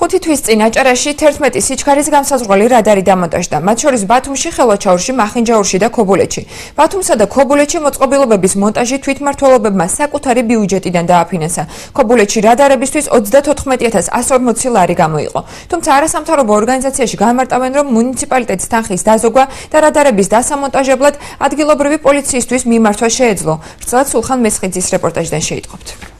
5 თვის წინ აჭარაში 11 სიჩქარის განსაზღვრელი რადარი დამონტაჟდა, მათ შორის ბათუმში, ხელვაჩაურში, მახინჯაურში და ქობულეთში. ბათუმსა და ქობულეთში მოწყობილობების მონტაჟი თვითმმართველობებმა საკუთარი ბიუჯეტიდან დააფინანსა. ქობულეთში რადარებისთვის 34140 ლარი გამოიყო. თუმცა არასამთავრობო ორგანიზაციაში განმარტავენ, რომ მუნიციპალიტეტის თანხის დაზოგვა და რადარების დასამონტაჟებლად ადგილობრივი პოლიციისთვის მიმართვა შეეძლო. ვრცლად სულხან მესხიძის რეპორტაჟიდან შეიტყობთ.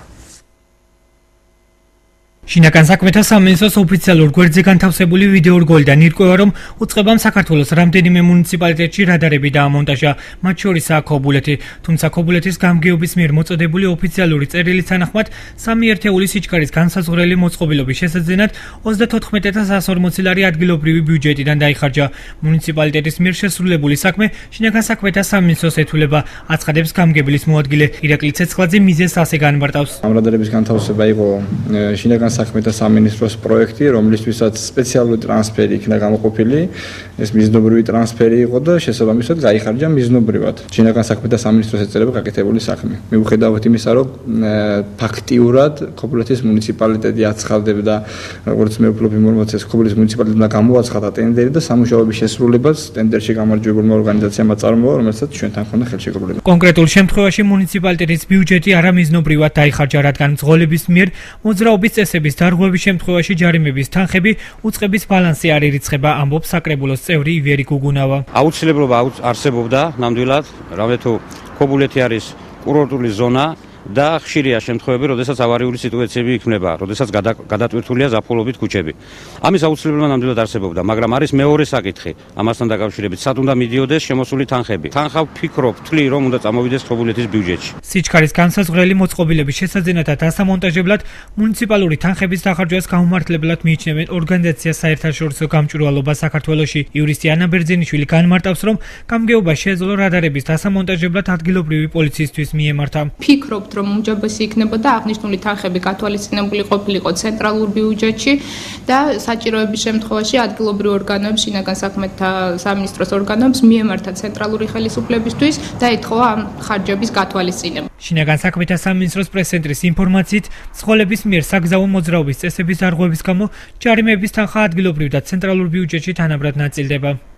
შინაგან საქმეთა სამინისტროს ოფიციალურ გვერდზე განთავსებული ვიდეო რგოლიდან ირკვევა, რომ უწყებამ საქართველოს რამდენიმე მუნიციპალიტეტში რადარები დაამონტაჟა, მათ შორისაა ქობულეთი. თუმცა ქობულეთის გამგეობის მიერ მოწოდებული ოფიციალური წერილის თანახმად 3 ერთეული სიჩქარის განსაზღვრელი მოწყობილობის შესაძენად 34140 ლარი ადგილობრივი ბიუჯეტიდან დაიხარჯა. მუნიციპალიტეტის მიერ შესრულებული საქმე შინაგან საქმეთა სამინისტროს ეთულება, აცხადებს გამგებლის მოადგილე ირაკლი ცეცხლაძე მიზეზს ასე განმარტავს. ამ რადარების განთავსება იყო შინაგან საქმეთა სამინისტროს პროექტი, რომლისთვისაც სპეციალური ტრანსფერი იქნა გამოყოფილი. ეს მიზნობრივი ტრანსფერი იყო და შესაბამისად გაიხარჯა მიზნობრივად. შინაგან საქმეთა სამინისტროს ეწეება გაკეთებული საქმე. მიუხედავად იმისა, რომ ფაქტიურად ქობულეთის მუნიციპალიტეტი აცხადებდა, როგორც მე ვფლობ ინფორმაციას, ქობულეთის მუნიციპალიტეტმა გამოაცხადა ტენდერი და სამუშაოების შესრულებას ტენდერში გამარჯვებულმა ორგანიზაციამ აწარმოა, რომელსაც ჩვენთან ჰქონდა ხელშეკრულება. კონკრეტულ შემთხვევაში მუნიციპალიტეტის ბიუჯეტი არამიზნობრივად დაიხარჯა, რადგან მძღოლების მიერ მოძრაობის წესების დარღვევის შემთხვევაში ჯარიმების თანხები უწყების ბალანსი არ ირიცხება, ამბობს საკრებულოს წევრი ივერი გუგუნავა. აუცილებლობა არსებობდა ნამდვილად, რამე თუ ქობულეთი არის კურორტული ზონა და ხშირია შემთხვევები, როდესაც ავარიული სიტუაციები იქმნება, როდესაც გადატვირთულია ზაფხულობით ქუჩები. ამის აუცილებლობა ნამდვილად არსებობდა, მაგრამ არის მეორე საკითხი ამასთან დაკავშირებით, სად უნდა მიდიოდეს შემოსული თანხები. თანხა ვფიქრობ, ვთვლი, რომ უნდა წამოვიდეს ქობულეთის ბიუჯეტში. სიჩქარის განსაზღვრელი მოწყობილების შესაძენად და დასამონტაჟებლად მუნიციპალური თანხების დახარჯვას გაუმართლებლად მიიჩნევენ ორგანიზაცია საერთაშორისო გამჭვირვალობა საქართველოში. იურისტი ანა ბერძენიშვილი განმარტავს, რომ გამგეობა შეეძლო რადარების დასამონტაჟებლად ადგილობრივი პოლიციისთვის მიემართა. ფიქრობთ, რომ უმჯობესი იქნებოდა აღნიშნული თანხები გათვალისწინებული ყოფილიყო ცენტრალურ ბიუჯეტში და საჭიროების შემთხვევაში ადგილობრივ ორგანოებს, შინაგან საქმეთა სამინისტროს ორგანოებს მიემართა ცენტრალური ხელისუფლებისთვის და ეთხოვა ამ ხარჯების გათვალისწინება. შინაგან საქმეთა სამინისტროს პრეს-ცენტრის ინფორმაციით, მძღოლების მიერ საგზაო მოძრაობის წესების დარღვევის გამო ჯარიმების თანხა ადგილობრივ და ცენტრალურ ბიუჯეტში თანაბრად ნაწილდება.